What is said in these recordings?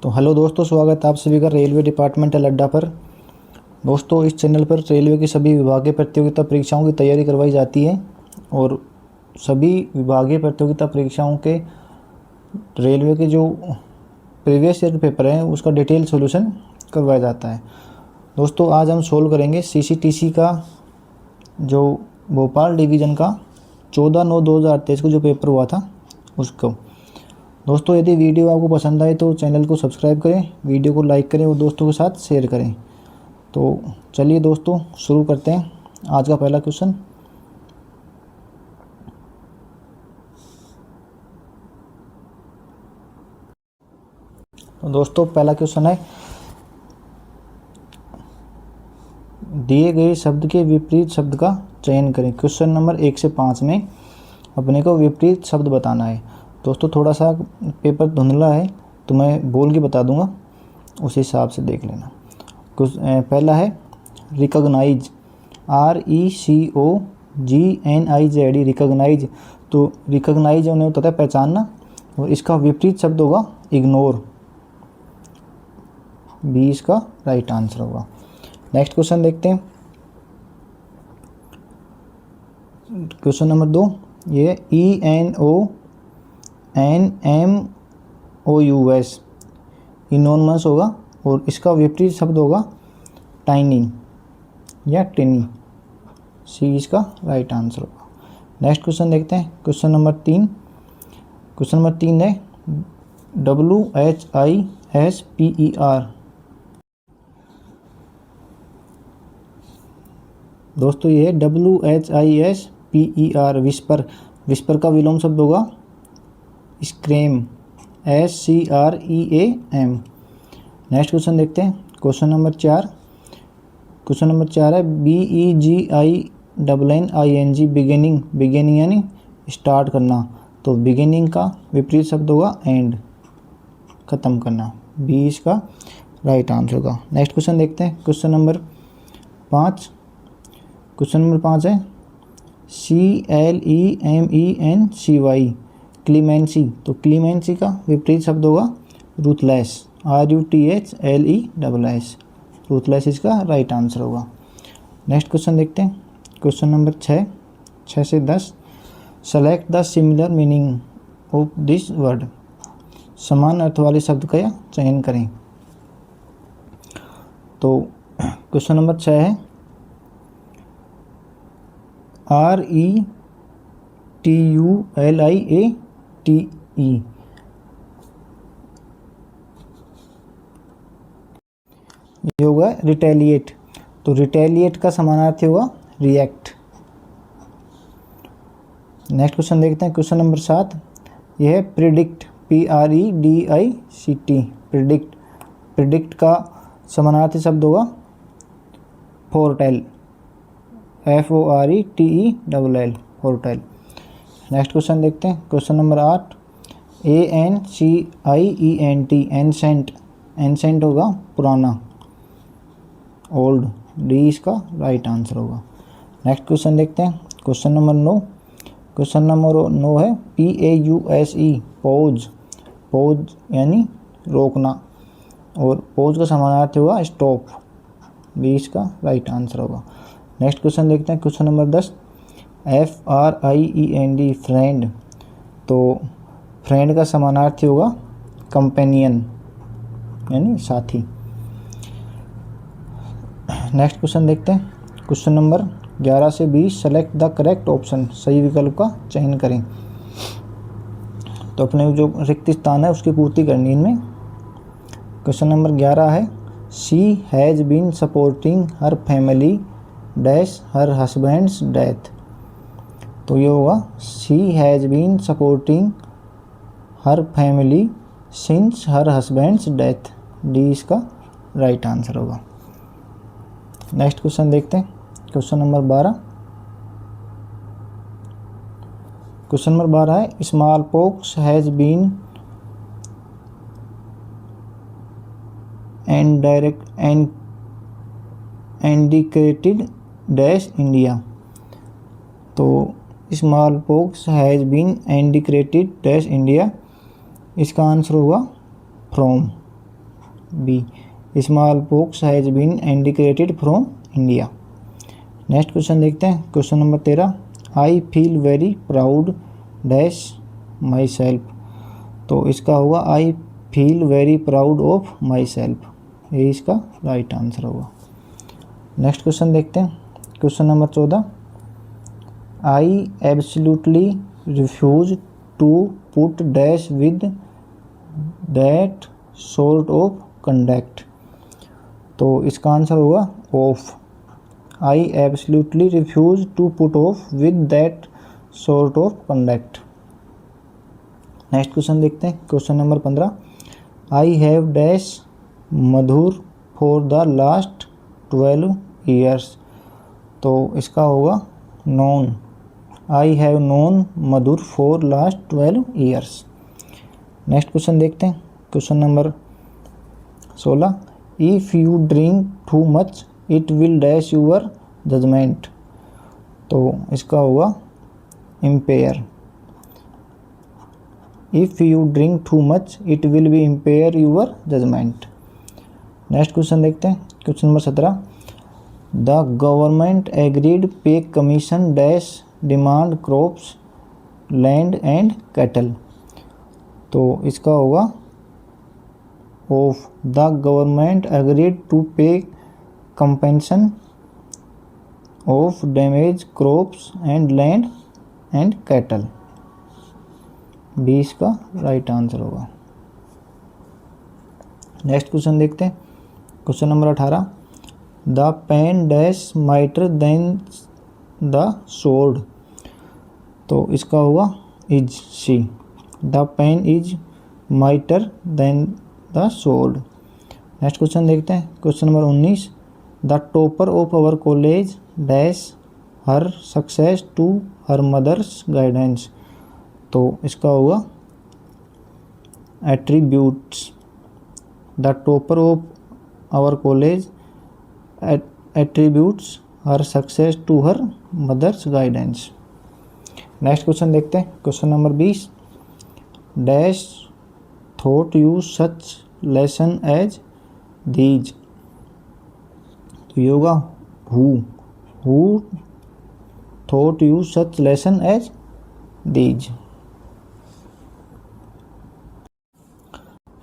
तो हेलो दोस्तों, स्वागत है आप सभी का रेलवे डिपार्टमेंटल अड्डा पर। दोस्तों, इस चैनल पर रेलवे की सभी विभागीय प्रतियोगिता परीक्षाओं की तैयारी करवाई जाती है और सभी विभागीय प्रतियोगिता परीक्षाओं के रेलवे के जो प्रीवियस ईयर पेपर हैं उसका डिटेल सॉल्यूशन करवाया जाता है। दोस्तों, आज हम सोल्व करेंगे सीसीटीसी का जो भोपाल डिवीज़न का 14/9/2023 को जो पेपर हुआ था उसको। दोस्तों, यदि वीडियो आपको पसंद आए तो चैनल को सब्सक्राइब करें, वीडियो को लाइक करें और दोस्तों के साथ शेयर करें। तो चलिए दोस्तों, शुरू करते हैं आज का पहला क्वेश्चन। तो दोस्तों, पहला क्वेश्चन है, दिए गए शब्द के विपरीत शब्द का चयन करें। क्वेश्चन नंबर 1 से 5 में अपने को विपरीत शब्द बताना है। दोस्तों, थोड़ा सा पेपर धुंधला है तो मैं बोल के बता दूंगा, उस हिसाब से देख लेना। कुछ पहला है रिकॉग्नाइज, RECOGNIZ, रिकॉग्नाइज। तो रिकॉग्नाइज उन्हें होता है पहचानना और इसका विपरीत शब्द होगा इग्नोर। बी इसका राइट आंसर होगा। नेक्स्ट क्वेश्चन देखते हैं। क्वेश्चन नंबर 2, ये ENONMOUS इनोनमस होगा और इसका विपरीत शब्द होगा टाइनी या टिनी। सी इसका राइट आंसर होगा। नेक्स्ट क्वेश्चन देखते हैं। क्वेश्चन नंबर 3 है WHISPER। दोस्तों, ये है WHISPER, विस्पर का विलोम शब्द होगा स्क्रेम, SCREAM। नेक्स्ट क्वेश्चन देखते हैं। क्वेश्चन नंबर 4 है BEGINNING, बिगिनिंग यानी स्टार्ट करना। तो बिगिनिंग का विपरीत शब्द होगा एंड, ख़त्म करना। बी इसका राइट आंसर होगा। नेक्स्ट क्वेश्चन देखते हैं। क्वेश्चन नंबर 5 है CLEMENCY, क्लीमेंसी। तो क्लीमेंसी का विपरीत शब्द होगा रूथलेस, RUTHLESS, रूथलेस इसका राइट आंसर होगा। नेक्स्ट क्वेश्चन देखते हैं। क्वेश्चन नंबर 6 से 10, select the similar meaning of this word, समान अर्थ वाले शब्द का चयन करें। तो क्वेश्चन नंबर 6 है RETULIATE, ये होगा रिटेलिएट। तो रिटेलिएट का समानार्थी होगा रिएक्ट। नेक्स्ट क्वेश्चन देखते हैं। क्वेश्चन नंबर 7, यह है प्रिडिक्ट, PREDICT, प्रिडिक्ट का समानार्थी शब्द होगा फोरटेल, FORETELL, फोरटेल। नेक्स्ट क्वेश्चन देखते हैं। क्वेश्चन नंबर 8, ANCIENT, एंसेंट होगा पुराना, ओल्ड। डी इसका राइट आंसर होगा। नेक्स्ट क्वेश्चन देखते हैं। क्वेश्चन नंबर 9 है PAUSE, पॉज यानी रोकना और पॉज का समानार्थी होगा स्टॉप। बी इसका राइट आंसर होगा। नेक्स्ट क्वेश्चन देखते हैं। Question number 10, FRIEND, friend. तो फ्रेंड का समानार्थी होगा कंपेनियन यानी साथी। नेक्स्ट क्वेश्चन देखते हैं। क्वेश्चन नंबर 11 से 20, सेलेक्ट द करेक्ट ऑप्शन, सही विकल्प का चयन करें। तो अपने जो रिक्त स्थान है उसकी पूर्ति करनी इनमें। क्वेश्चन नंबर 11 है she has been supporting her family dash her husband's death. तो ये होगा she has been supporting her family since her husband's death. D इसका राइट आंसर होगा। नेक्स्ट क्वेश्चन देखते हैं। क्वेश्चन नंबर 12 है smallpox has been indicated dash India. तो smallpox has been indicated dash India, इसका answer होगा from. B smallpox has been indicated from India. Next question देखते हैं, question number 13, I feel very proud dash myself. तो इसका होगा I feel very proud of myself, ये इसका right answer होगा। नेक्स्ट क्वेश्चन देखते हैं, question number 14, I absolutely refuse to put dash with that sort of conduct. तो इसका आंसर होगा off. I absolutely refuse to put off with that sort of conduct. Next question देखते हैं, question number 15, I have dash Madhur for the last 12 years. तो इसका होगा known. I have known Madhur for last 12 years. Next question देखते हैं, question number 16, if you drink too much it will dash your judgement. तो इसका होगा impair. If you drink too much it will be impair your judgement. Next question देखते हैं, question number 17, the government agreed pay commission dash demand crops land and cattle. तो इसका होगा of. The government agreed to pay compensation of damage crops and land and cattle, B इसका right answer होगा। Next question देखते हैं, question number 18, the pen dash mightier than the sword. तो इसका होगा is C. The pen is mightier than the sword. Next question देखते हैं, question number 19, the topper of our college dash her success to her mother's guidance. तो इसका होगा attributes. The topper of our college attributes her success to her mother's guidance. Next question देखते हैं, question number 20, dash thought you such lesson as these. तो ये होगा who thought you such lesson as these.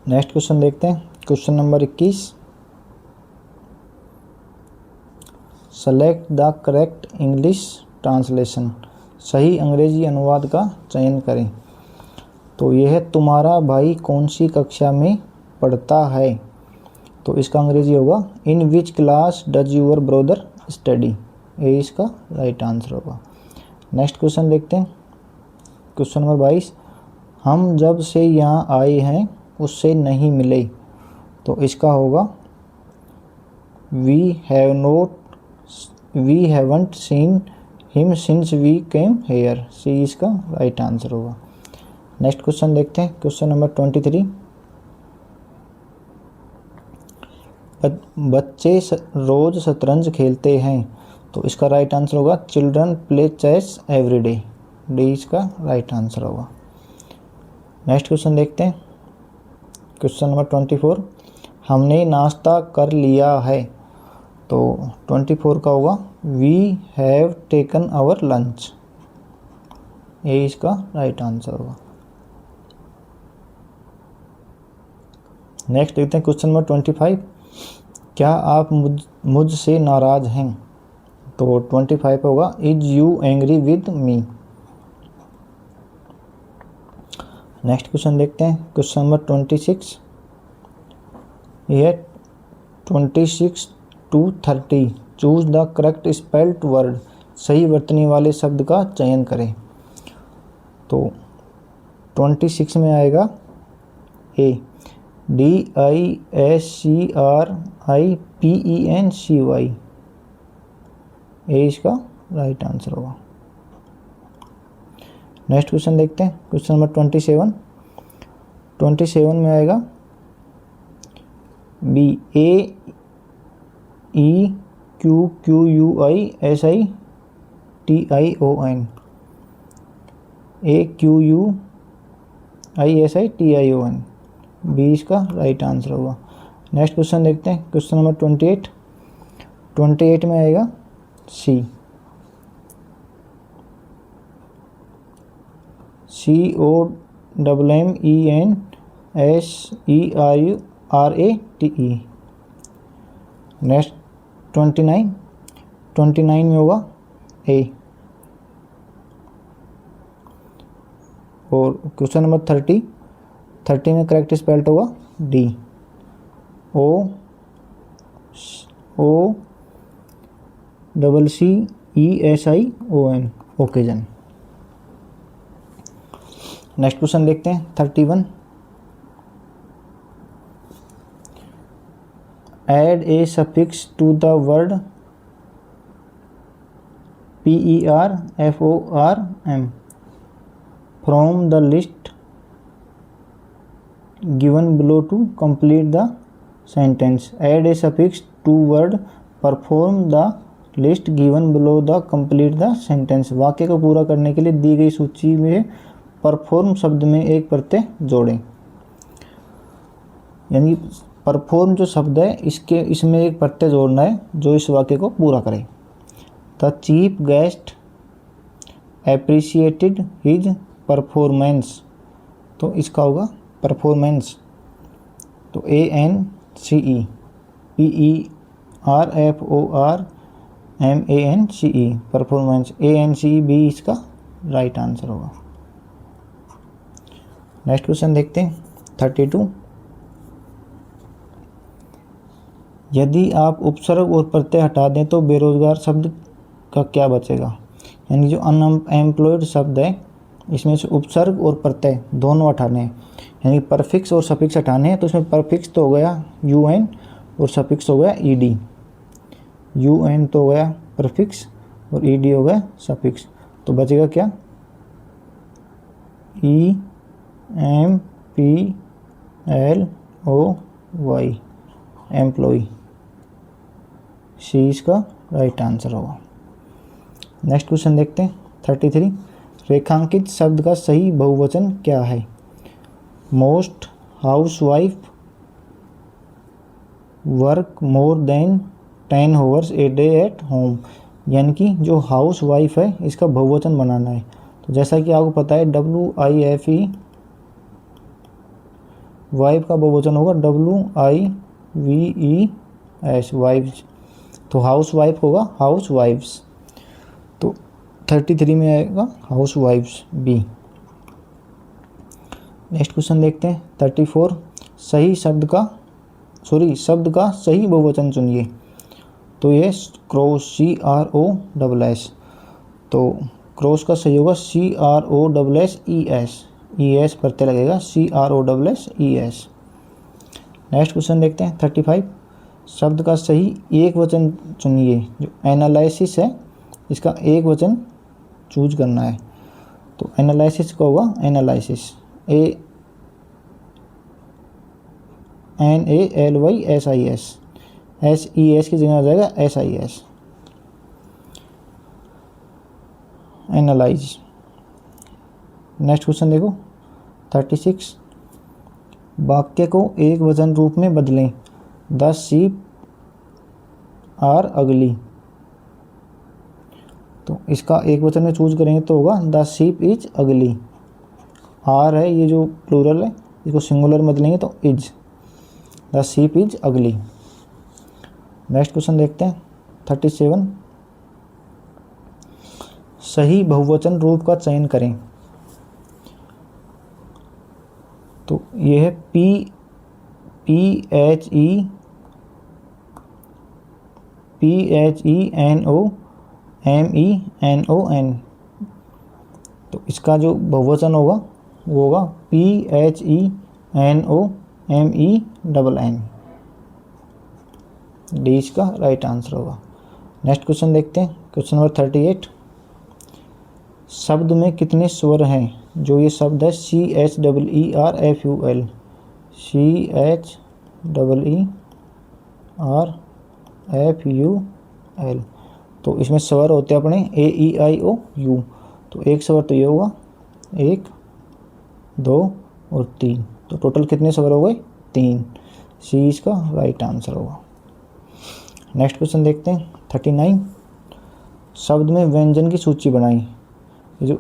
Next question देखते हैं, question number 21, select the correct English translation. सही अंग्रेजी अनुवाद का चयन करें। तो यह है, तुम्हारा भाई कौन सी कक्षा में पढ़ता है। तो इसका अंग्रेजी होगा, in which class does your brother study. ये इसका राइट आंसर होगा। नेक्स्ट क्वेश्चन देखते हैं, क्वेश्चन नंबर 22, हम जब से यहाँ आए हैं उससे नहीं मिले। तो इसका होगा, we haven't seen him since we came here. C इसका राइट आंसर होगा। नेक्स्ट क्वेश्चन देखते हैं, क्वेश्चन नंबर 23, बच्चे रोज शतरंज खेलते हैं। तो इसका राइट आंसर होगा, children play chess every day. D इसका राइट आंसर होगा। नेक्स्ट क्वेश्चन देखते हैं, क्वेश्चन नंबर 24, हमने नाश्ता कर लिया है। तो 24 का होगा, we have taken our lunch. ये इसका राइट आंसर होगा। नेक्स्ट देखते हैं, क्वेश्चन नंबर 25, क्या आप मुझसे नाराज हैं। तो 25 होगा, is you angry with me. Next question देखते हैं, क्वेश्चन नंबर 26, यह 26 to 30, choose the correct spelled word. सही वर्तनी वाले शब्द का चयन करें। तो 26 में आएगा ए, DISCRIPENCY। ए इसका राइट आंसर होगा। नेक्स्ट क्वेश्चन देखते हैं, क्वेश्चन नंबर 27। 27 में आएगा बी, AEQQUISITION। AQUISITION, बी इसका राइट आंसर होगा। नेक्स्ट क्वेश्चन देखते हैं, क्वेश्चन नंबर 28 में आएगा सी, COMMENSERATE। नेक्स्ट 29 में होगा ए। और क्वेश्चन नंबर 30 में करेक्ट स्पेल्ट होगा D, OCCESION, occasion. Next question देखते हैं 31। Add a suffix to the word PERFORM from the list given below to complete the sentence. Add a suffix to word perform the list given below the complete the sentence. वाक्य को पूरा करने के लिए दी गई सूची में परफॉर्म शब्द में एक प्रत्यय जोड़ें। यानी परफॉर्म जो शब्द है इसमें एक प्रत्यय जोड़ना है जो इस वाक्य को पूरा करे। The chief guest appreciated his performance, तो इसका होगा परफॉर्मेंस, तो ANCE, PERFORMANCE, परफॉर्मेंस, ANCE भी इसका राइट आंसर होगा। नेक्स्ट क्वेश्चन देखते हैं 32। यदि आप उपसर्ग और प्रत्यय हटा दें तो बेरोजगार शब्द का क्या बचेगा। यानी जो अनएम्प्लॉयड शब्द है इसमें से उपसर्ग और प्रत्यय दोनों हटाने हैं, यानी परफिक्स और सफिक्स हटाने हैं। तो इसमें परफिक्स तो हो गया UN और सफिक्स हो गया ED। UN तो हो गया परफिक्स और ED हो गया सफिक्स, तो बचेगा क्या, EMPLOY, एम्प्लॉय। सी इसका राइट आंसर होगा। नेक्स्ट क्वेश्चन देखते हैं 33। रेखांकित शब्द का सही बहुवचन क्या है। Most housewife work more than 10 hours a day at home. यानी कि जो हाउस वाइफ है इसका बहुवचन बनाना है। तो जैसा कि आपको पता है WIFE, वाइफ का बहुवचन होगा WIVES, वाइफ्स। तो हाउस वाइफ होगा हाउस वाइफ्स, तो 33 में आएगा house wives B. Next question देखते हैं 34। शब्द का सही बहुवचन चुनिए। तो ये क्रॉस, CROSS, तो क्रॉस का सही होगा CROSSES प्रत्यय लगेगा CROSSES। नेक्स्ट क्वेश्चन देखते हैं 35। शब्द का सही एक वचन चुनिए। जो एनालिसिस है इसका एक वचन चूज करना है। तो एनालिसिस का होगा एनालिसिस, ANALYSIS, SES की जगह आ जाएगा SIS, एनालाइज। नेक्स्ट क्वेश्चन देखो 36। वाक्य को एक वचन रूप में बदलें। The sheep are ugly. तो इसका एक वचन में चूज करेंगे तो होगा द शीप इज अगली। आर है ये जो प्लूरल है, इसको सिंगुलर में बदलेंगे तो इज, द शीप इज अगली। नेक्स्ट क्वेश्चन देखते हैं 37। सही बहुवचन रूप का चयन करें। तो ये है PHENOMENON। तो इसका जो बहुवचन होगा वो होगा PHENOMENN, डी इसका राइट आंसर होगा। नेक्स्ट क्वेश्चन देखते हैं क्वेश्चन नंबर 38। शब्द में कितने स्वर हैं। जो ये शब्द है CHEERFUL, CHEERFUL, तो इसमें स्वर होते हैं अपने AEIOU। तो एक स्वर तो ये होगा 1, 2 और 3, तो टोटल कितने स्वर हो गए 3। सी इसका राइट आंसर होगा। नेक्स्ट क्वेश्चन देखते हैं 39। शब्द में व्यंजन की सूची बनाई। ये जो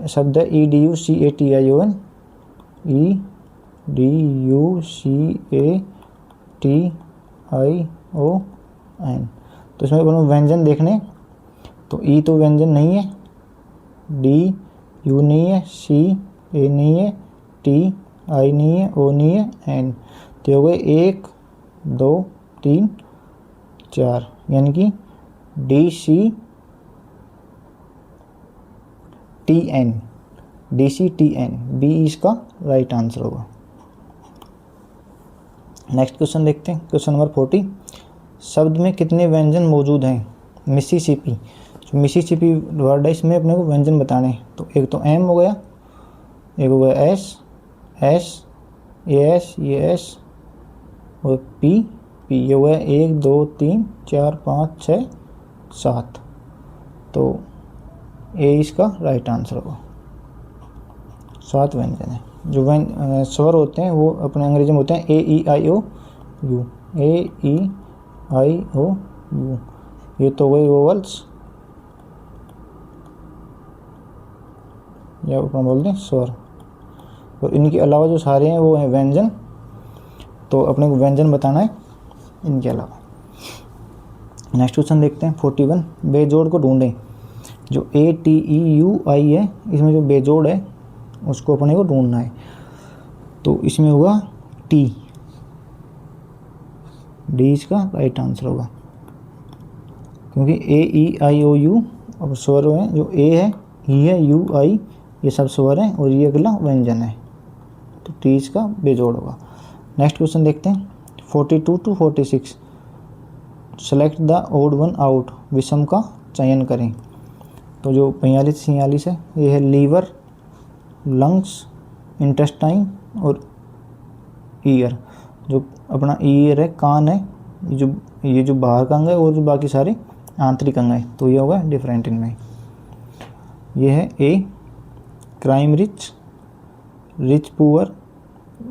शब्द है EDUCATION, EDUCATION, तो इसमें अपन व्यंजन देखने, तो ई तो व्यंजन नहीं है, डी यू नहीं है, सी ए नहीं है, टी आई नहीं है, ओ नहीं है, एन। तो हो गए 1 2 3 4, यानी कि DCTN, बी इसका राइट आंसर होगा। नेक्स्ट क्वेश्चन देखते हैं, क्वेश्चन नंबर 40। शब्द में कितने व्यंजन मौजूद हैं? मिसिसिपी, जो मिसिसिपी वर्ड है इसमें अपने को व्यंजन बताने हैं। तो एक तो एम हो गया, एक हो गया एस एस और पी, ये हो गया 1 2 3 4 5 6 7। तो ए इसका राइट आंसर होगा। 7 व्यंजन है। जो स्वर होते हैं वो अपने अंग्रेजी में होते हैं AEIOU, AEIOU। ये तो गई वोवल्स, या अपन बोलते हैं स्वर। और इनके अलावा जो सारे हैं वो हैं व्यंजन। तो अपने को व्यंजन बताना है इनके अलावा। नेक्स्ट क्वेश्चन देखते हैं 41। बेजोड़ को ढूंढें। जो ATEUI है, इसमें जो बेजोड़ है उसको अपने को ढूंढना है। तो इसमें होगा टी, डी इसका राइट आंसर होगा, क्योंकि AEIOU अब स्वर हैं। जो ए है, ई है, यू आई, ये सब स्वर हैं और ये अगला व्यंजन है। तो टी इसका बेजोड़ होगा। नेक्स्ट क्वेश्चन देखते हैं 42 to 46। Select the odd one out, विषम का चयन करें। तो जो 45 46 है, ये है लीवर, लंग्स, इंटेस्टाइन और ईयर। जो अपना ईयर है, कान है, ये जो बाहर का अंग है और जो बाकी सारे आंतरिक अंग है। तो ये होगा डिफरेंट इनमें। ये है ए क्राइम रिच पुअर,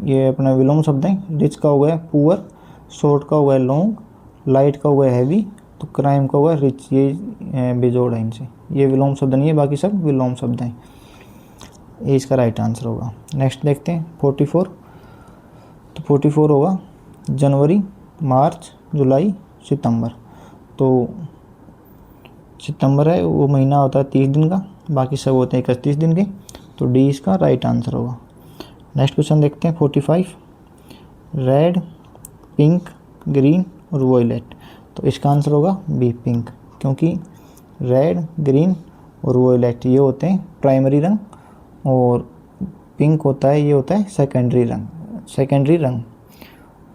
ये अपना विलोम शब्द है। रिच का हो गया पुअर, शॉर्ट का हो गया लॉन्ग, लाइट का हो गया हैवी, तो क्राइम का हो गया रिच। ये बेजोड़ है इनसे, ये विलोम शब्द नहीं है, बाकी सब विलोम शब्द हैं। ये इसका राइट आंसर होगा। नेक्स्ट देखते हैं 44। तो 44 होगा जनवरी, मार्च, जुलाई, सितंबर। तो सितंबर है वो महीना होता है 30 दिन का, बाकी सब होते हैं 31 दिन के। तो डी इसका राइट आंसर होगा। नेक्स्ट क्वेश्चन देखते हैं 45। रेड, पिंक, ग्रीन और वॉयलेट। तो इसका आंसर होगा बी पिंक, क्योंकि रेड, ग्रीन और वॉयलेट ये होते हैं प्राइमरी रंग, और पिंक होता है, ये होता है सेकेंडरी रंग।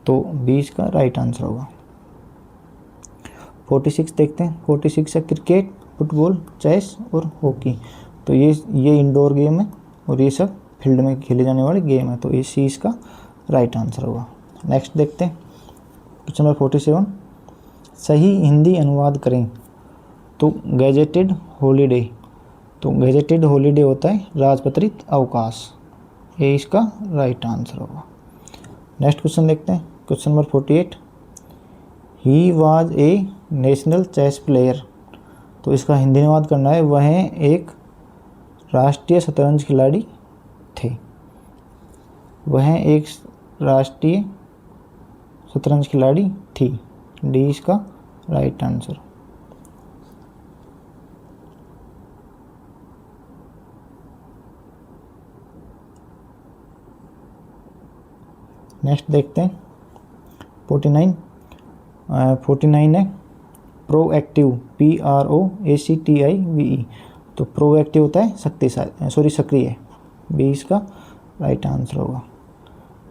तो बी इसका राइट आंसर होगा। 46 देखते हैं। 46 है क्रिकेट, फुटबॉल, चेस और हॉकी। तो ये इंडोर गेम है और ये सब फील्ड में खेले जाने वाले गेम है। तो ये सी इसका राइट आंसर होगा। नेक्स्ट देखते हैं क्वेश्चन नंबर 47। सही हिंदी अनुवाद करें। तो गैजेटेड हॉलीडे, तो गैजेटेड हॉलीडे होता है राजपत्रित अवकाश। ये इसका राइट आंसर होगा। नेक्स्ट क्वेश्चन देखते हैं question number 48। He was a national chess player. तो इसका हिंदी अनुवाद करना है, वह एक राष्ट्रीय शतरंज खिलाड़ी थे। वह एक राष्ट्रीय शतरंज खिलाड़ी थी। डी इसका राइट आंसर। नेक्स्ट देखते हैं 49। 49 है प्रोएक्टिव, PROACTIVE। तो प्रोएक्टिव होता है शक्तिशाली, सक्रिय। बी इसका राइट आंसर होगा।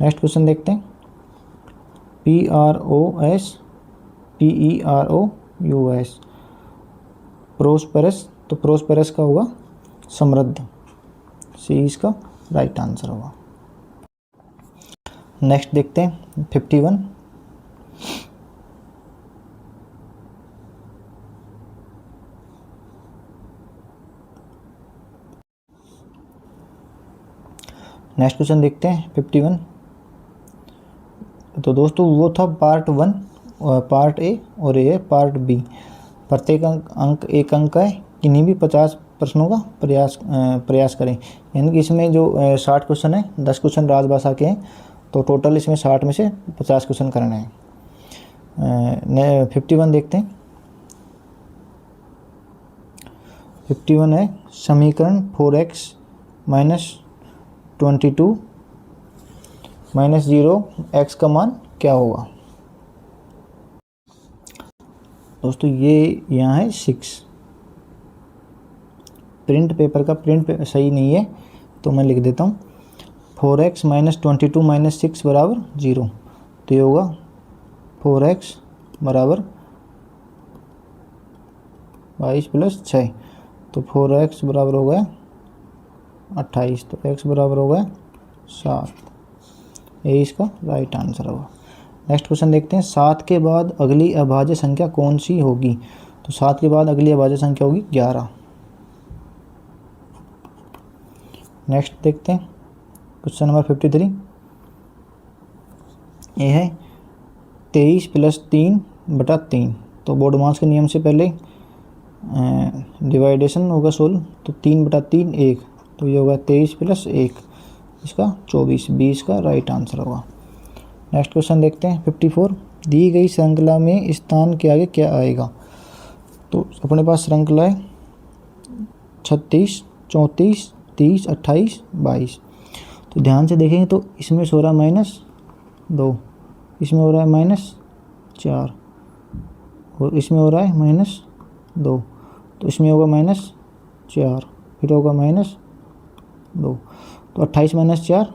नेक्स्ट क्वेश्चन देखते हैं PROSPEROUS, प्रोस्पेरस। तो प्रोस्पेरस का होगा समृद्ध। सी इसका राइट आंसर होगा। नेक्स्ट देखते हैं 51। नेक्स्ट क्वेश्चन देखते हैं 51। तो दोस्तों वो था पार्ट 1 और पार्ट ए, और ये है पार्ट बी। प्रत्येक अंक 1 अंक का है। किन्हीं भी 50 प्रश्नों का प्रयास करें। यानी कि इसमें जो 60 क्वेश्चन है, 10 क्वेश्चन राजभाषा के हैं, तो टोटल इसमें 60 में से 50 क्वेश्चन करने हैं। 51 देखते हैं। 51 है समीकरण 4x माइनस 22 माइनस 0 x का मान क्या होगा। दोस्तों ये यहाँ है 6। प्रिंट पेपर का प्रिंट सही नहीं है तो मैं लिख देता हूँ 4x माइनस 22 माइनस 6 बराबर 0। तो ये होगा 4x बराबर 22 प्लस 6, तो 4x बराबर हो गया 28, तो x बराबर हो गया 7। ये इसका राइट आंसर होगा। नेक्स्ट क्वेश्चन देखते हैं। 7 के बाद अगली अभाज्य संख्या कौन सी होगी। तो 7 के बाद अगली अभाज्य संख्या होगी 11। नेक्स्ट देखते हैं क्वेश्चन नंबर 53। ये है 23 प्लस 3 बटा 3। तो बोर्डमास के नियम से पहले डिवाइडेशन होगा 16, तो 3 बटा 3 1, तो ये होगा 23 प्लस 1, इसका 24, 20 का राइट आंसर होगा। नेक्स्ट क्वेश्चन देखते हैं 54। दी गई श्रृंखला में स्थान के आगे क्या आएगा। तो अपने पास श्रृंखला है 36, 34, 30, 28, 22। तो ध्यान से देखेंगे तो इसमें हो रहा है -2, इसमें हो रहा है -4, और इसमें हो रहा है -2, तो इसमें होगा -4, फिर होगा -2, तो 28 माइनस 4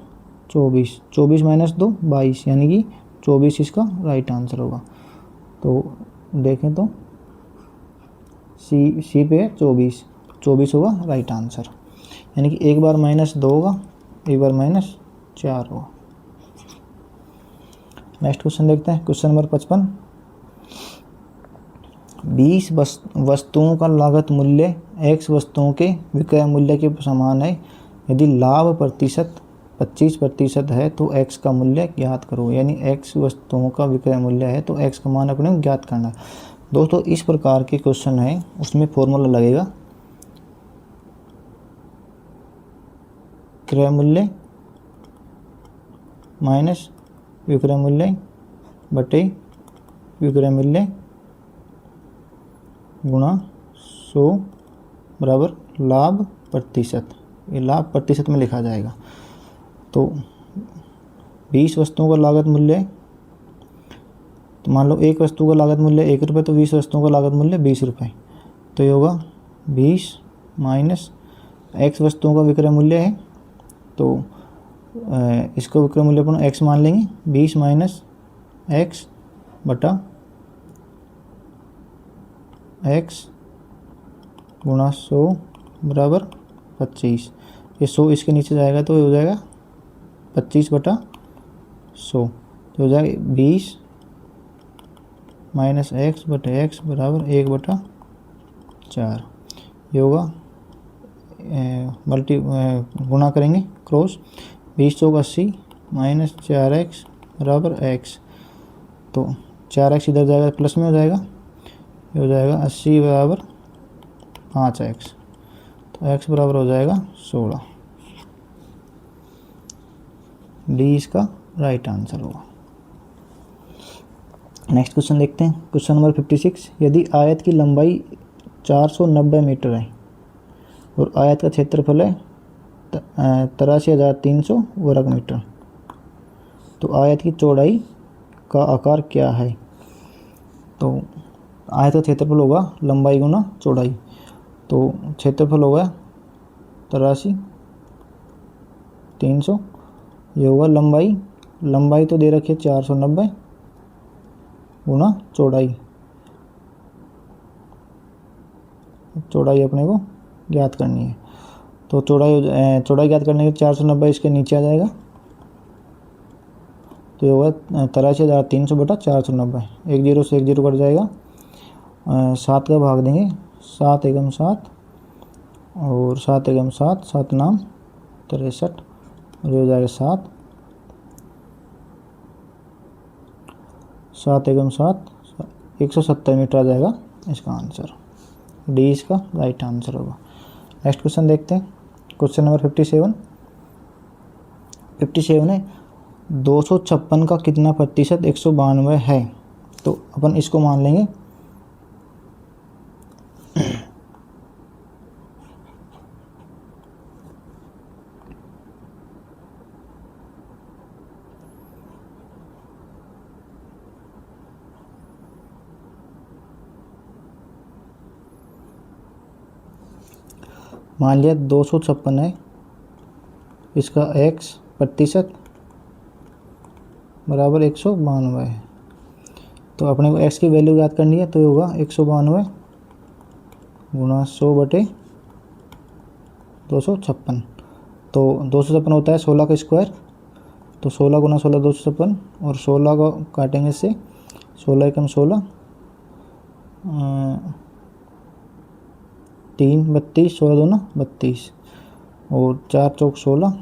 24, 24 माइनस 2 22, यानी कि 24 इसका राइट आंसर होगा। तो देखें तो सी पे 24 होगा राइट आंसर, यानी कि एक बार -2 होगा, एक बार -4 होगा। नेक्स्ट क्वेश्चन देखते हैं क्वेश्चन नंबर 55। 20 वस्तुओं का लागत मूल्य x वस्तुओं के विक्रय मूल्य के समान है। यदि लाभ प्रतिशत 25% है तो x का मूल्य ज्ञात करो। यानी x वस्तुओं का विक्रय मूल्य है तो x का मान अपने ज्ञात करना है। दोस्तों इस प्रकार के क्वेश्चन है, उसमें फॉर्मूला लगेगा क्रय मूल्य माइनस विक्रय मूल्य बटे विक्रय मूल्य गुणा 100 बराबर लाभ प्रतिशत। ये लाभ प्रतिशत में लिखा जाएगा। तो 20 वस्तुओं का लागत मूल्य, तो मान लो एक वस्तु का लागत मूल्य 1 रुपये, तो 20 वस्तुओं का लागत मूल्य 20 रुपये। तो ये होगा 20 माइनस x वस्तुओं का विक्रय मूल्य है, तो इसको विक्रय मूल्य अपन x मान लेंगे। 20 माइनस x बटा x गुणा 100 बराबर 25। ये 100 इसके नीचे जाएगा तो ये हो जाएगा 25 बटा 100, तो हो जाएगा 20 माइनस x बटे x बराबर 1 बटा 4। ये होगा गुणा करेंगे क्रॉस, 20 चौक 80 माइनस 4x बराबर x, तो 4x इधर जाएगा प्लस में हो जाएगा, ये हो जाएगा 80 बराबर 5x, तो x बराबर हो जाएगा 16। डी इसका राइट आंसर होगा। नेक्स्ट क्वेश्चन देखते हैं क्वेश्चन नंबर 56। यदि आयत की लंबाई 490 मीटर है और आयत का क्षेत्रफल है 83,300 वर्ग मीटर, तो आयत की चौड़ाई का आकार क्या है। तो आयत का क्षेत्रफल होगा लंबाई गुना चौड़ाई, तो क्षेत्रफल होगा 83,300, ये होगा लंबाई तो दे रखी है 490 गुना चौड़ाई अपने को ज्ञात करनी है। तो चौड़ाई ज्ञात करने के 490 इसके नीचे आ जाएगा, तो ये होगा 83,300 बटा 490, 1 0 से 1 0 कट जाएगा। 7 का भाग देंगे, 7 एकम 7 और 7 एकम 7, 7 नाम 63, और ये हो जाएगा 7 7 एकम 7, 170 मीटर आ जाएगा इसका आंसर। डी इसका राइट आंसर होगा। नेक्स्ट क्वेश्चन देखते हैं, क्वेश्चन नंबर 57 है 256 का कितना प्रतिशत 192 है। तो अपन इसको मान लेंगे मान लिया 256 है, इसका x प्रतिशत बराबर 192 है। तो अपने को x की वैल्यू याद करनी है, तो ये होगा 192 गुणा 100 बटे 256। तो 256 होता है 16 का स्क्वायर, तो 16 गुना 16 256, और 16 को काटेंगे इससे, 16 एकम 16, 3 32, 16 दूना 32, और 4 चौक 16,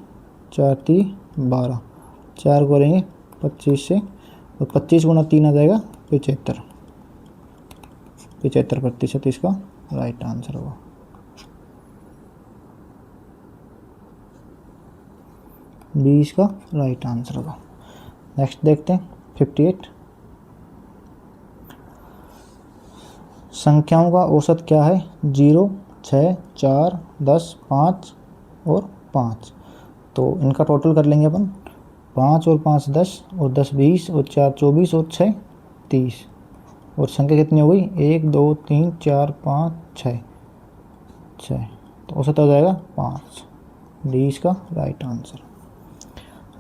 4 3 12, 4 करेंगे 25 से, और 25 गुना 3 आ जाएगा 75% इसका राइट आंसर होगा। बी इसका राइट आंसर होगा। नेक्स्ट देखते हैं 58, संख्याओं का औसत क्या है। 0 6 4 10 5 और 5। तो इनका टोटल कर लेंगे अपन, 5 और 5 10, और 10 20, और 4 24, और 6 30, और संख्या कितनी हो गई 1 2 3 4 5 6। तो औसत हो जाएगा 5। डी इसका राइट आंसर।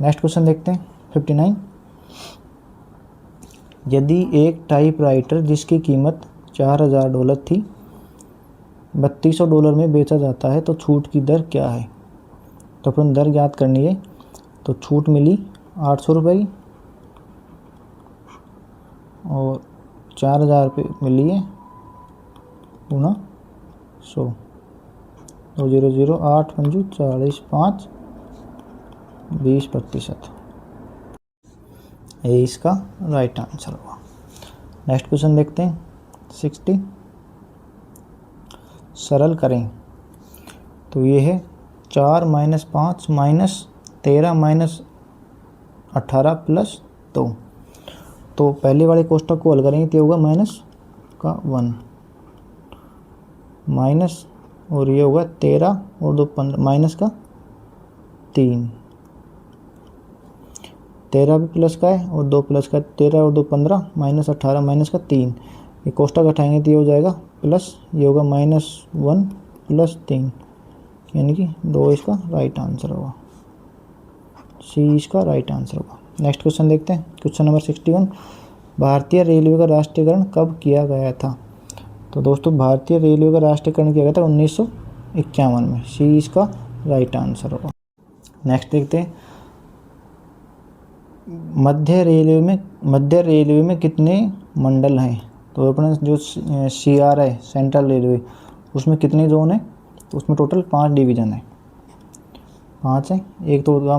नेक्स्ट क्वेश्चन देखते हैं 59, यदि एक टाइपराइटर जिसकी कीमत $4000 थी $3200 में बेचा जाता है तो छूट की दर क्या है। तो अपन दर याद करनी है, तो छूट मिली 800 रुपये की, और 4000 रुपये मिली है गुना 100, 2 0 0 8 पंजू 40 5 20%। ये इसका राइट आंसर होगा। नेक्स्ट क्वेश्चन देखते हैं 60, सरल करें। तो ये है 4 - 5 - 13 - 18 + 2। तो पहले वाले कोष्टक को हल करेंगे तो होगा माइनस का 1 माइनस, और ये होगा 13 और 2 15 माइनस का 3, 13 भी प्लस का है और 2 प्लस का, 13 और 2 15 माइनस 18 माइनस का 3। ये कोष्टक हटाएंगे तो ये हो जाएगा प्लस, ये होगा -1 + 3, यानी कि 2 इसका राइट आंसर होगा। सी इसका राइट आंसर होगा। नेक्स्ट क्वेश्चन देखते हैं, क्वेश्चन नंबर 61, भारतीय रेलवे का राष्ट्रीयकरण कब किया गया था। तो दोस्तों भारतीय रेलवे का राष्ट्रीयकरण किया गया था 1951 में। सी इसका राइट आंसर होगा। नेक्स्ट देखते हैं, मध्य रेलवे में कितने मंडल हैं। तो अपने जो CR है सेंट्रल रेलवे, उसमें कितने जोन है। तो उसमें टोटल 5 डिवीज़न है, 5 है। एक तो होगा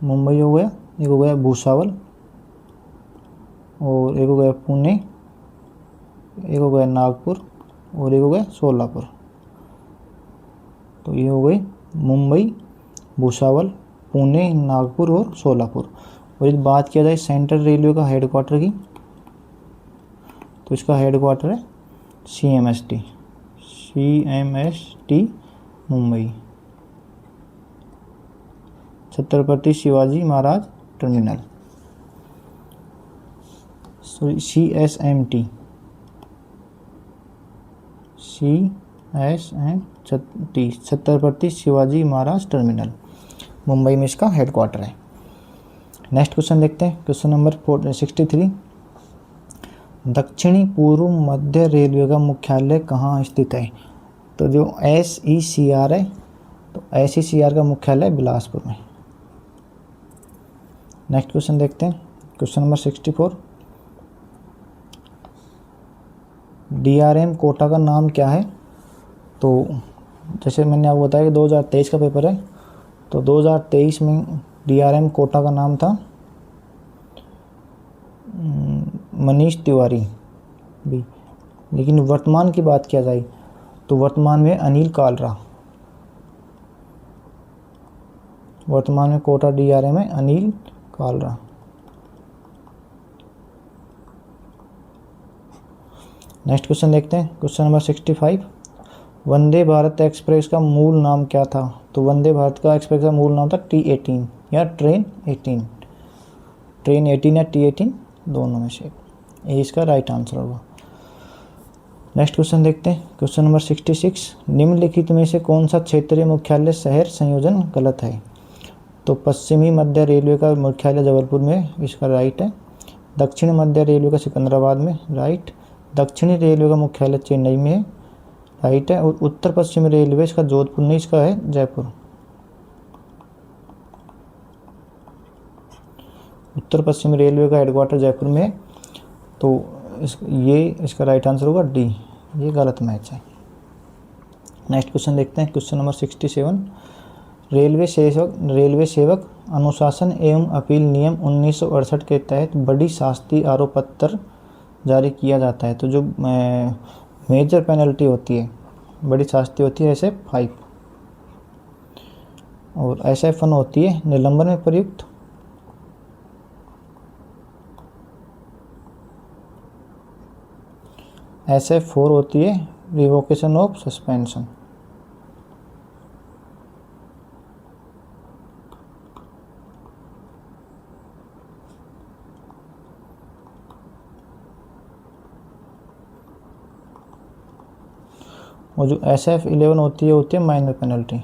मुंबई हो गया, एक हो गया भुसावल, और एक हो गया पुणे, एक हो गया नागपुर, और एक हो गया सोलापुर। तो ये हो गई मुंबई, भुसावल, पुणे, नागपुर और सोलापुर। और यदि बात किया जाए सेंट्रल रेलवे का हेडक्वार्टर की, तो इसका हेडक्वार्टर है CMST Mumbai, Chhatrapati Shivaji Maharaj terminal. Sorry CSMT Chhatrapati Shivaji Maharaj terminal, Mumbai में इसका हेडक्वार्टर है। नेक्स्ट क्वेश्चन देखते हैं, क्वेश्चन नंबर 63, दक्षिणी पूर्व मध्य रेलवे का मुख्यालय कहाँ स्थित है। तो जो SECR है, तो SECR का मुख्यालय बिलासपुर में। नेक्स्ट क्वेश्चन देखते हैं, क्वेश्चन नंबर 64, DRM कोटा का नाम क्या है। तो जैसे मैंने आपको बताया कि 2023 का पेपर है, तो 2023 में DRM कोटा का नाम था मनीष तिवारी बी। लेकिन वर्तमान की बात किया जाए तो वर्तमान में अनिल कालरा, वर्तमान में कोटा DRM में अनिल कालरा। नेक्स्ट क्वेश्चन देखते हैं, question number 65। Vande Bharat express का मूल नाम क्या था? तो वंदे भारत का एक्सप्रेस का मूल नाम था T18 या ट्रेन 18। ट्रेन 18 या T18 दोनों में से ये इसका राइट आंसर होगा। नेक्स्ट क्वेश्चन देखते हैं, क्वेश्चन नंबर 66। निम्नलिखित में से कौन सा क्षेत्रीय मुख्यालय शहर संयोजन गलत है? तो पश्चिमी मध्य रेलवे का मुख्यालय जबलपुर में, इसका राइट है। दक्षिण मध्य रेलवे का सिकंदराबाद में, राइट। दक्षिणी रेलवे का मुख्यालय चेन्नई में है, राइट है। और उत्तर पश्चिम रेलवे इसका जोधपुर नहीं, इसका है जयपुर। उत्तर पश्चिम रेलवे का हेडक्वार्टर जयपुर में है, तो ये इसका राइट आंसर होगा डी, ये गलत मैच है। नेक्स्ट क्वेश्चन देखते हैं, क्वेश्चन नंबर 67। रेलवे सेवक अनुशासन एवं अपील नियम 1968 के तहत बड़ी शास्ति आरोप पत्र जारी किया जाता है। तो जो मेजर पेनल्टी होती है, बड़ी शास्ति होती है SF5, और SF1 होती है निलंबन में प्रयुक्त। SF4 होती है रिवोकेशन ऑफ सस्पेंशन। और जो SF11 होती है माइनर पेनल्टी।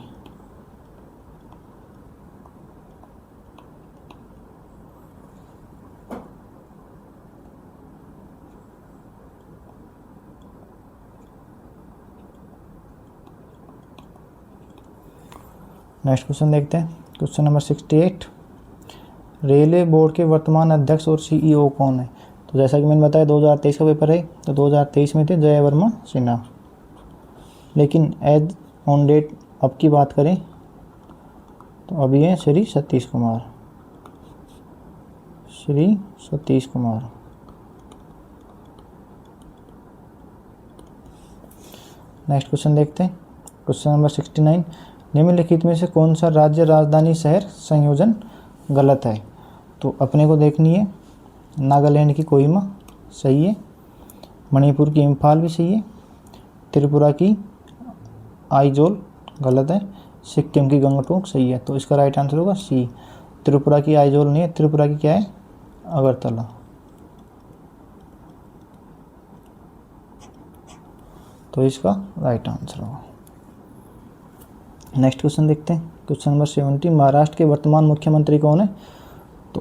नेक्स्ट क्वेश्चन देखते हैं, क्वेश्चन नंबर 68। रेलवे बोर्ड के वर्तमान अध्यक्ष और CEO कौन है? तो जैसा कि मैंने बताया 2023 का पेपर है, तो 2023 में थे जय वर्मा सिन्हा। लेकिन एज ऑन डेट अब की बात करें तो अभी है श्री सतीश कुमार। नेक्स्ट क्वेश्चन देखते हैं, क्वेश्चन नंबर 69। निम्नलिखित में से कौन सा राज्य राजधानी शहर संयोजन गलत है? तो अपने को देखनी है, नागालैंड की कोहिमा सही है, मणिपुर की इम्फाल भी सही है, त्रिपुरा की आइजोल गलत है, सिक्किम की गंगटोक सही है। तो इसका राइट आंसर होगा सी, त्रिपुरा की आइजोल नहीं है, त्रिपुरा की क्या है? अगरतला। तो इसका राइट आंसर होगा। नेक्स्ट क्वेश्चन देखते हैं, क्वेश्चन नंबर 70। महाराष्ट्र के वर्तमान मुख्यमंत्री कौन है? तो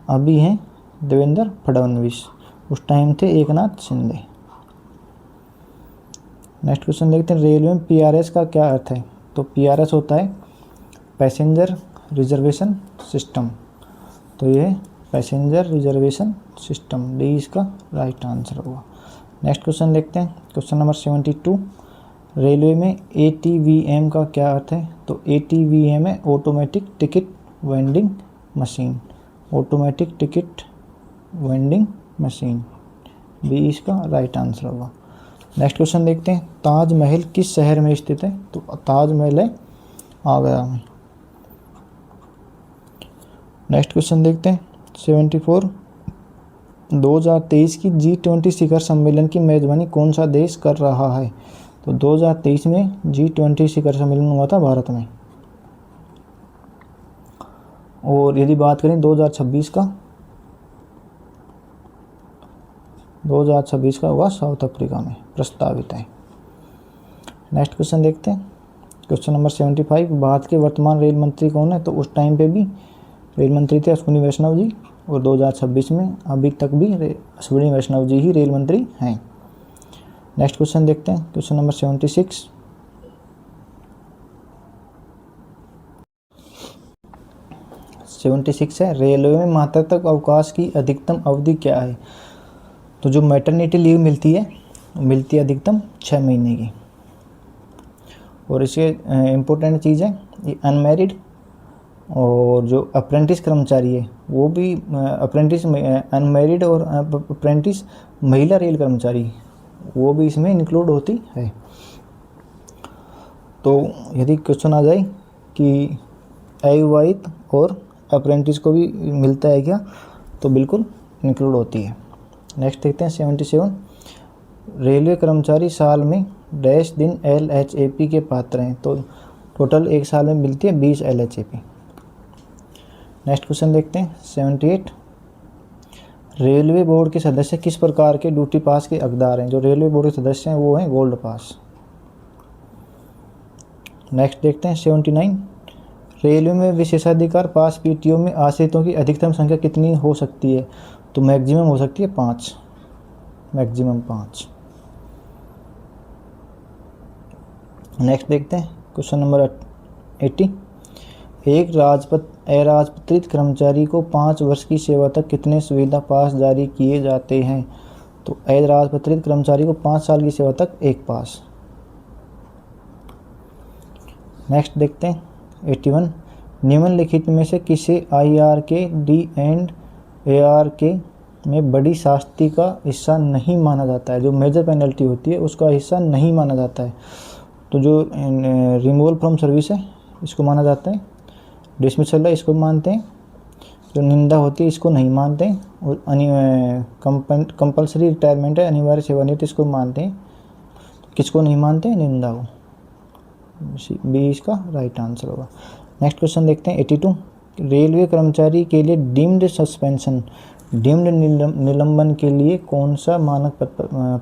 अभी हैं देवेंद्र फडणवीस, उस टाइम थे एकनाथ शिंदे। नेक्स्ट क्वेश्चन देखते हैं, रेलवे में PRS का क्या अर्थ है? तो PRS होता है पैसेंजर रिजर्वेशन सिस्टम। तो ये पैसेंजर रिजर्वेशन सिस्टम, डी इसका राइट आंसर होगा। नेक्स्ट क्वेश्चन देखते हैं, क्वेश्चन नंबर 72। रेलवे में ATVM का क्या अर्थ है? तो ATVM है automatic ticket vending machine, automatic ticket vending machine, B इसका राइट आंसर होगा। नेक्स्ट क्वेश्चन देखते हैं, ताजमहल किस शहर में स्थित है? तो ताजमहल है आगरा में। नेक्स्ट क्वेश्चन देखते हैं 74। 2023 की G20 शिखर सम्मेलन की मेजबानी कौन सा देश कर रहा है? तो 2023 में G20 शिखर सम्मेलन हुआ था भारत में। और यदि बात करें 2026 का, 2026 का हुआ साउथ अफ्रीका में, प्रस्तावित है। नेक्स्ट क्वेश्चन देखते हैं, क्वेश्चन नंबर 75। भारत के वर्तमान रेल मंत्री कौन है? तो उस टाइम पे भी रेल मंत्री थे अश्विनी वैष्णव जी, और 2026 में अभी तक भी अश्विनी वैष्णव जी ही रेल मंत्री हैं। नेक्स्ट क्वेश्चन देखते हैं, क्वेश्चन नंबर 76। है, रेलवे में माता तक अवकाश की अधिकतम अवधि क्या है? तो जो मैटरनिटी लीव मिलती है अधिकतम 6 महीने की। और इसके इम्पोर्टेंट चीज़ है, ये अनमैरिड और जो अप्रेंटिस कर्मचारी है वो भी अप्रेंटिस अनमैरिड और अप्रेंटिस महिला रेल कर्मचारी वो भी इसमें इंक्लूड होती है। तो यदि क्वेश्चन आ जाए कि अविवाहित और अप्रेंटिस को भी मिलता है क्या, तो बिल्कुल इंक्लूड होती है। नेक्स्ट देखते हैं 77। रेलवे कर्मचारी साल में डैश दिन LHAP के पात्र हैं। तो टोटल एक साल में मिलती है 20 LHAP। नेक्स्ट क्वेश्चन देखते हैं 78। रेलवे बोर्ड के सदस्य किस प्रकार के ड्यूटी पास के हकदार हैं। जो रेलवे बोर्ड के सदस्य हैं वो हैं गोल्ड पास। नेक्स्ट देखते हैं 79। रेलवे में विशेषाधिकार पास PTO में आश्रितों की अधिकतम संख्या कितनी हो सकती है। तो मैक्सिमम हो सकती है 5, मैक्सिमम 5। नेक्स्ट देखते हैं क्वेश्चन नंबर 80। एक अराजपत्रित कर्मचारी को 5 वर्ष की सेवा तक कितने सुविधा पास जारी किए जाते हैं। तो अराजपत्रित कर्मचारी को 5 साल की सेवा तक एक पास। नेक्स्ट देखते हैं 81। निम्नलिखित में से किसे IRK, D&ARK में बड़ी शास्ति का हिस्सा नहीं माना जाता है। जो मेजर पेनल्टी होती है उसका हिस्सा नहीं माना जाता है। तो जो रिमूवल फ्रॉम सर्विस है इसको माना जाता है, डिसमिसल है इसको मानते हैं, जो निंदा होती है इसको नहीं मानते हैं, और कंपल्सरी रिटायरमेंट है अनिवार्य सेवानिवृत्ति इसको मानते हैं। किसको नहीं मानते हैं, निंदा को। बी इसका राइट आंसर होगा। नेक्स्ट क्वेश्चन देखते हैं 82। रेलवे कर्मचारी के लिए डीम्ड सस्पेंशन, डीम्ड निलंबन के लिए कौन सा मानक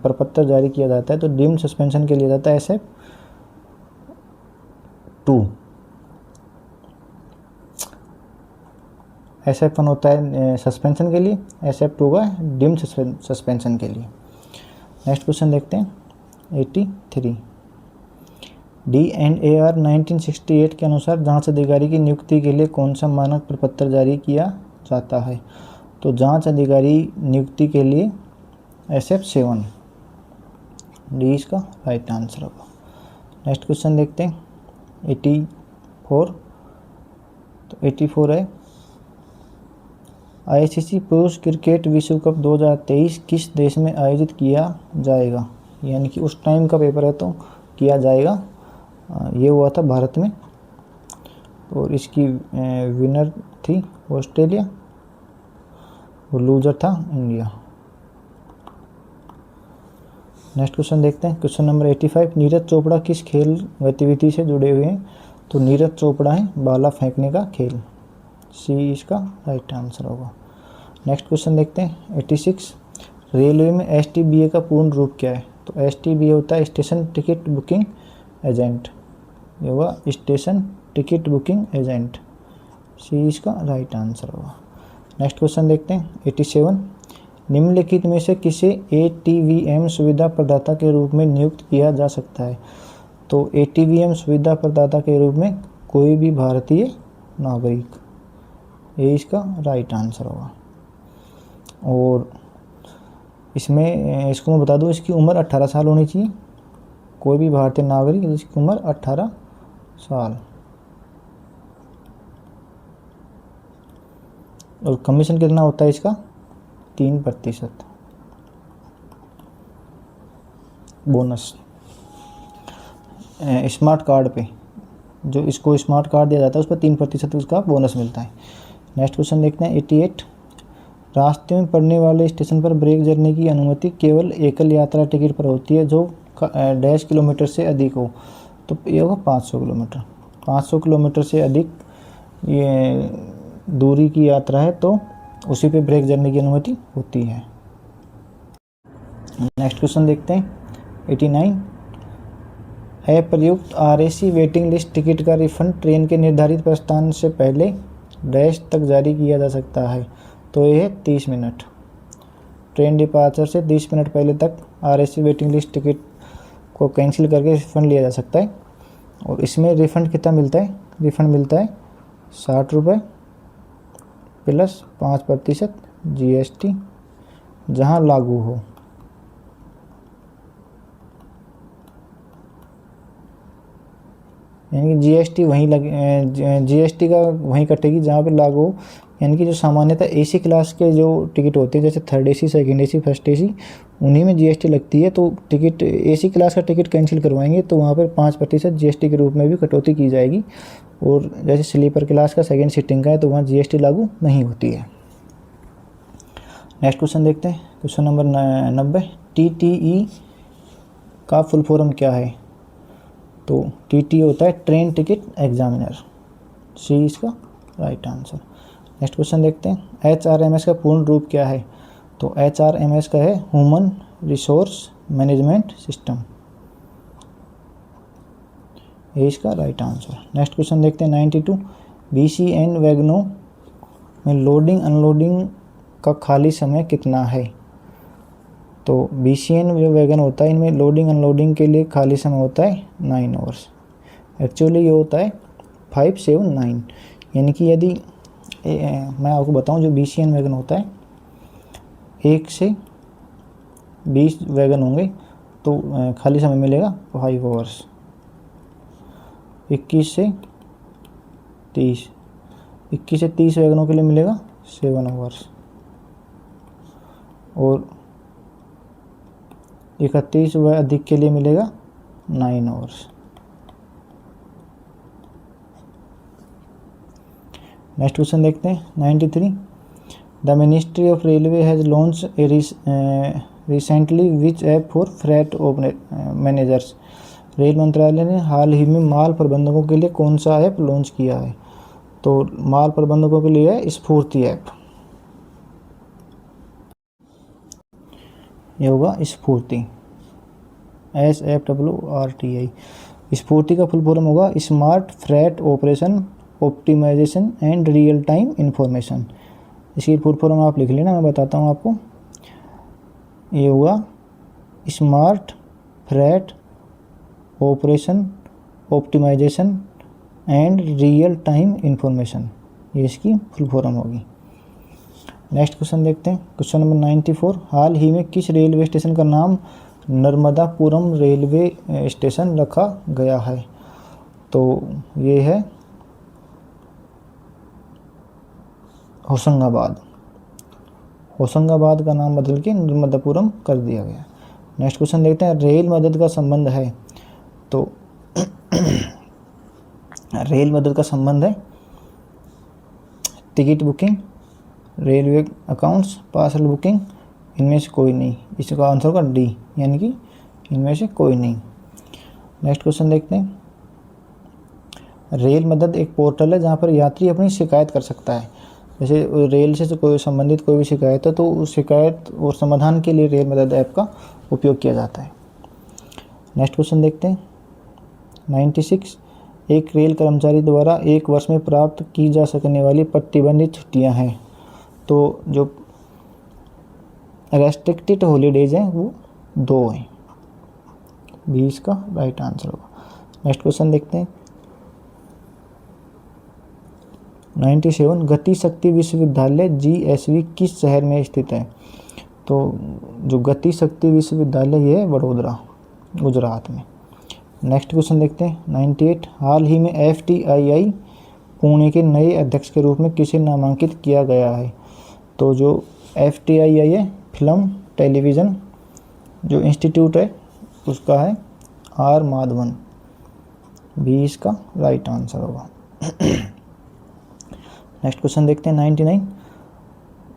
प्रपत्र जारी किया जाता है। तो डीम्ड सस्पेंशन के लिए जाता है SF2। SF1 होता है सस्पेंशन के लिए, SF2 का डीम्ड सस्पेंशन के लिए। नेक्स्ट क्वेश्चन देखते हैं 83। D&AR 1968 के अनुसार जांच अधिकारी की नियुक्ति के लिए कौन सा मानक प्रपत्र जारी किया जाता है। तो जांच अधिकारी नियुक्ति के लिए SF7, डी इसका राइट आंसर होगा। नेक्स्ट क्वेश्चन देखते हैं 84। तो 84 है ICC पुरुष क्रिकेट विश्व कप 2023 किस देश में आयोजित किया जाएगा। यानी कि उस टाइम का पेपर है तो किया जाएगा। ये हुआ था भारत में और इसकी विनर थी ऑस्ट्रेलिया और लूजर था इंडिया। नेक्स्ट क्वेश्चन देखते हैं क्वेश्चन नंबर 85। नीरज चोपड़ा किस खेल गतिविधि से जुड़े हुए हैं। तो नीरज चोपड़ा है भाला फेंकने का खेल, सी इसका राइट आंसर होगा। नेक्स्ट क्वेश्चन देखते हैं 86। रेलवे में STBA का पूर्ण रूप क्या है। तो STBA होता है स्टेशन टिकट बुकिंग एजेंट, ये हुआ स्टेशन टिकट बुकिंग एजेंट, सी इसका राइट आंसर होगा। नेक्स्ट क्वेश्चन देखते हैं 87। निम्नलिखित में से किसे ATVM सुविधा प्रदाता के रूप में नियुक्त किया जा सकता है। तो ATVM सुविधा प्रदाता के रूप में कोई भी भारतीय नागरिक, ये इसका राइट आंसर होगा। और इसमें इसको मैं बता दूं, इसकी उम्र 18 साल होनी चाहिए। कोई भी भारतीय नागरिक जिसकी उम्र 18 साल। और कमीशन कितना होता है इसका, 3% बोनस। स्मार्ट कार्ड पे, जो इसको स्मार्ट कार्ड दिया जाता है उस पर 3% उसका बोनस मिलता है। नेक्स्ट क्वेश्चन देखते हैं 88। रास्ते में पड़ने वाले स्टेशन पर ब्रेक जलने की अनुमति केवल एकल यात्रा टिकट पर होती है जो डैश किलोमीटर से अधिक हो। तो ये होगा 500 किलोमीटर। 500 किलोमीटर से अधिक ये दूरी की यात्रा है तो उसी पे ब्रेक जलने की अनुमति होती है। नेक्स्ट क्वेश्चन देखते हैं 89। अप्रयुक्त RAC वेटिंग लिस्ट टिकट का रिफंड ट्रेन के निर्धारित प्रस्थान से पहले डैश तक जारी किया जा सकता है। तो ये है 30 मिनट। ट्रेन डिपार्चर से 30 मिनट पहले तक RAC वेटिंग लिस्ट टिकट को कैंसिल करके रिफ़ंड लिया जा सकता है। और इसमें रिफ़ंड कितना मिलता है, रिफ़ंड मिलता है 60 रुपये प्लस 5% GST जहां लागू हो। यानी कि जीएसटी वहीं जीएसटी का वहीं कटेगी जहाँ पर लागू हो। यानी कि जो सामान्यतः एसी क्लास के जो टिकट होते हैं, जैसे third AC, second AC, first AC, उन्हीं में जीएसटी लगती है। तो टिकट एसी क्लास का टिकट कैंसिल करवाएंगे तो वहाँ पर 5% जीएसटी के रूप में भी कटौती की जाएगी। और जैसे स्लीपर क्लास का सेकंड सीटिंग का है तो वहाँ जीएसटी लागू नहीं होती है। नेक्स्ट क्वेश्चन देखते हैं, क्वेश्चन नंबर 90। टीटीई का फुल फॉर्म क्या है? तो टीटी होता है ट्रेन टिकट एग्जामिनर, सी इसका राइट आंसर। नेक्स्ट क्वेश्चन देखते हैं, एचआरएमएस का पूर्ण रूप क्या है? तो एचआरएमएस का है ह्यूमन रिसोर्स मैनेजमेंट सिस्टम, ये इसका राइट आंसर। नेक्स्ट क्वेश्चन देखते हैं 92। बीसीएन वैगनों में लोडिंग अनलोडिंग का खाली समय कितना है? तो बीसीएन जो वैगन होता है इनमें लोडिंग अनलोडिंग के लिए खाली समय होता है 9 आवर्स। एक्चुअली ये होता है 5, 7, 9। यानी कि यदि मैं आपको बताऊं, जो बीसीएन वैगन होता है 1 से 20 वैगन होंगे तो खाली समय मिलेगा 5 आवर्स। 21 से 30 वैगनों के लिए मिलेगा 7 आवर्स। और 31 व अधिक के लिए मिलेगा 9 आवर्स। नेक्स्ट क्वेश्चन देखते हैं 93। The ministry of railway has launch recently which app for freight managers? Rail मंत्रालय ने हाल ही में माल प्रबंधकों के लिए कौन सा ऐप लॉन्च किया है? तो माल प्रबंधकों के लिए है स्फूर्ति ऐप, ये होगा स्फूर्ति, SFOORTI। स्फूर्ति का फुल फॉर्म होगा smart freight operation optimisation and real time information. इसकी फुल फॉर्म आप लिख लेना, मैं बताता हूँ आपको। ये हुआ smart freight operation optimisation and real time information, ये इसकी फुल फॉर्म होगी। नेक्स्ट क्वेश्चन देखते हैं, क्वेश्चन नंबर 94। हाल ही में किस रेलवे स्टेशन का नाम नर्मदापुरम रेलवे स्टेशन रखा गया है? तो ये है होशंगाबाद का नाम बदल के नर्मदापुरम कर दिया गया। नेक्स्ट क्वेश्चन देखते हैं, रेल मदद का संबंध है? तो रेल मदद का संबंध है ticket booking, railway accounts, parcel booking, इनमें से कोई नहीं। इसका आंसर होगा डी, यानी कि इनमें से कोई नहीं। नेक्स्ट क्वेश्चन देखते हैं, रेल मदद एक पोर्टल है जहां पर यात्री अपनी शिकायत कर सकता है। जैसे रेल से कोई संबंधित कोई भी शिकायत है तो उस शिकायत और समाधान के लिए रेल मदद ऐप का उपयोग किया जाता है। नेक्स्ट क्वेश्चन देखते हैं 96। एक रेल कर्मचारी द्वारा एक वर्ष में प्राप्त की जा सकने वाली प्रतिबंधित छुट्टियां हैं? तो जो रेस्ट्रिक्टेड हॉलीडेज हैं वो 2 हैं, 20 का राइट आंसर होगा। नेक्स्ट क्वेश्चन देखते हैं 97। गति शक्ति विश्वविद्यालय GSV किस शहर में स्थित है? तो जो गति शक्ति विश्वविद्यालय ये है वडोदरा, गुजरात में। नेक्स्ट क्वेश्चन देखते हैं 98। हाल ही में FTII पुणे के नए अध्यक्ष के रूप में किसे नामांकित किया गया है? तो जो FTII है फिल्म टेलीविज़न जो इंस्टीट्यूट है उसका है R माधवन, 20 का राइट आंसर होगा। नेक्स्ट क्वेश्चन देखते हैं 99।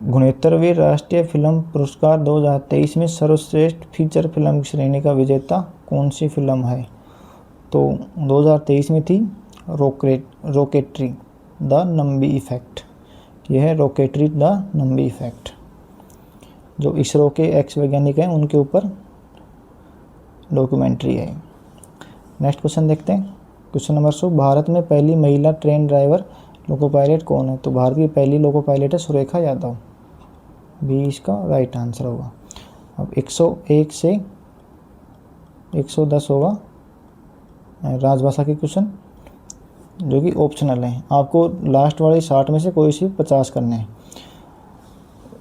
69वें राष्ट्रीय फिल्म पुरस्कार 2023 में सर्वश्रेष्ठ फीचर फिल्म की श्रेणी का विजेता कौन सी फिल्म है? तो 2023 में थी रॉकेटरी द नंबी इफेक्ट। यह है रॉकेटरी द नंबी इफेक्ट, जो इसरो के एक्स वैज्ञानिक हैं उनके ऊपर डॉक्यूमेंट्री है। नेक्स्ट क्वेश्चन देखते हैं, क्वेश्चन नंबर 100। भारत में पहली महिला ट्रेन ड्राइवर लोको पायलट कौन है? तो भारत की पहली लोको पायलट है सुरेखा यादव, 20 का राइट आंसर होगा। अब 101 से 110 होगा राजभाषा के क्वेश्चन जो कि ऑप्शनल हैं। आपको लास्ट वाले 60 में से कोई सी 50 करने हैं।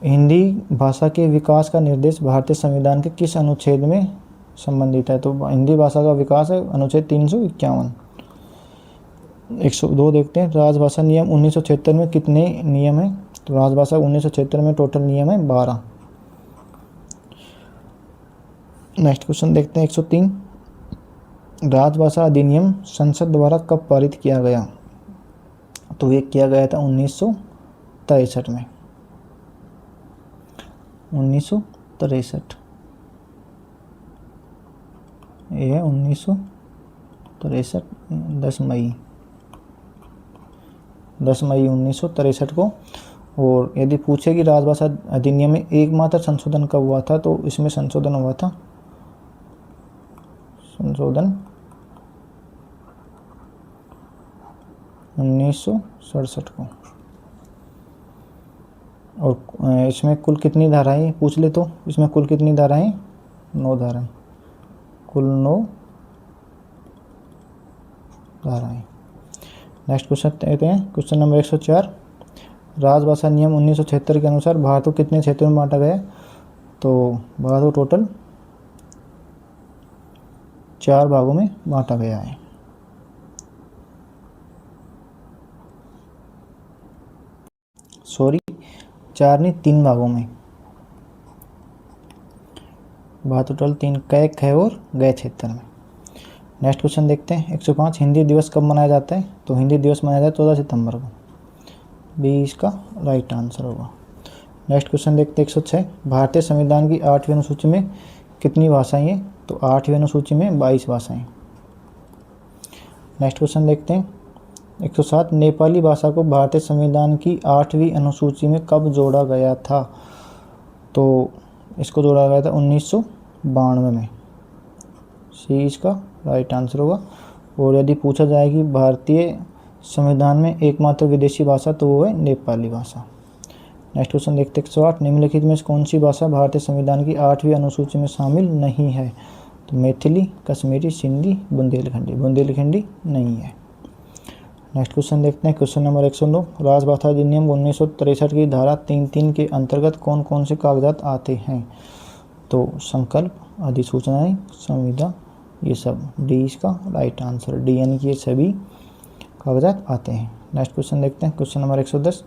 हिंदी भाषा के विकास का निर्देश भारतीय संविधान के किस अनुच्छेद में संबंधित है? तो हिंदी भाषा का विकास है अनुच्छेद 351। 102 देखते हैं, राजभाषा नियम 1976 में कितने नियम हैं? तो राजभाषा 1976 में टोटल नियम है 12। नेक्स्ट क्वेश्चन देखते हैं 103, राजभाषा अधिनियम संसद द्वारा कब पारित किया गया? तो ये किया गया था 1963 में, 1963, ये है 1963, 10 मई 1963 को। और यदि पूछे कि राजभाषा अधिनियम में एकमात्र संशोधन कब हुआ था, तो इसमें संशोधन हुआ था, संशोधन 1967 को। और इसमें कुल कितनी धाराएं पूछ ले तो इसमें कुल कितनी धाराएं? 9 धाराएं, कुल 9 धाराएं। नेक्स्ट क्वेश्चन देखते हैं, क्वेश्चन नंबर 104, राजभाषा नियम 1976 के अनुसार भारत को कितने क्षेत्रों में बांटा गया? तो भारत को टोटल 4 भागों में बांटा गया है। सॉरी, 4 नहीं, 3 भागों में। भारत टोटल 3 कै, ख और गए क्षेत्र में। नेक्स्ट क्वेश्चन देखते हैं 105, हिंदी दिवस कब मनाया जाता है? तो हिंदी दिवस मनाया जाता है 14 सितंबर को, बी इसका राइट आंसर होगा। नेक्स्ट क्वेश्चन देखते हैं 106, भारतीय संविधान की 8वीं अनुसूची में कितनी भाषाएं हैं? तो 8वीं अनुसूची में 22 भाषाएं। नेक्स्ट क्वेश्चन देखते हैं 107, नेपाली भाषा को भारतीय संविधान की 8वीं अनुसूची में कब जोड़ा गया था? तो इसको जोड़ा गया था 1992 में, सी इसका राइट आंसर होगा। और यदि पूछा जाए कि भारतीय संविधान में एकमात्र विदेशी भाषा, तो वो है नेपाली भाषा। नेक्स्ट क्वेश्चन देखते हैं 108, निम्नलिखित में कौन सी भाषा भारतीय संविधान की 8वीं अनुसूची में शामिल नहीं है? तो मैथिली, कश्मीरी, सिंधी, बुंदेलखंडी। बुंदेलखंडी नहीं है। नेक्स्ट क्वेश्चन देखते हैं क्वेश्चन नंबर 109, राजभाषा अधिनियम 1963 की धारा 3(3) के अंतर्गत कौन कौन से कागजात आते हैं? तो संकल्प, अधिसूचनाएं, संविदा, ये सब, डी इसका राइट आंसर, डी यानी कि ये सभी कागजात आते हैं। नेक्स्ट क्वेश्चन देखते हैं क्वेश्चन नंबर 110,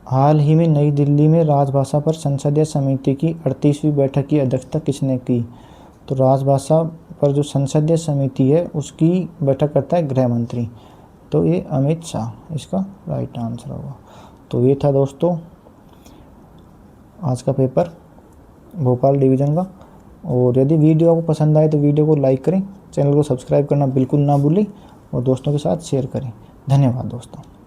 हाल ही में नई दिल्ली में राजभाषा पर संसदीय समिति की 38वीं बैठक की अध्यक्षता किसने की? तो राजभाषा पर जो संसदीय समिति है उसकी बैठक करता है गृह मंत्री, तो ये अमित शाह इसका राइट आंसर होगा। तो ये था दोस्तों आज का पेपर भोपाल डिवीज़न का। और यदि वीडियो आपको पसंद आए तो वीडियो को लाइक करें, चैनल को सब्सक्राइब करना बिल्कुल ना भूलें और दोस्तों के साथ शेयर करें। धन्यवाद दोस्तों।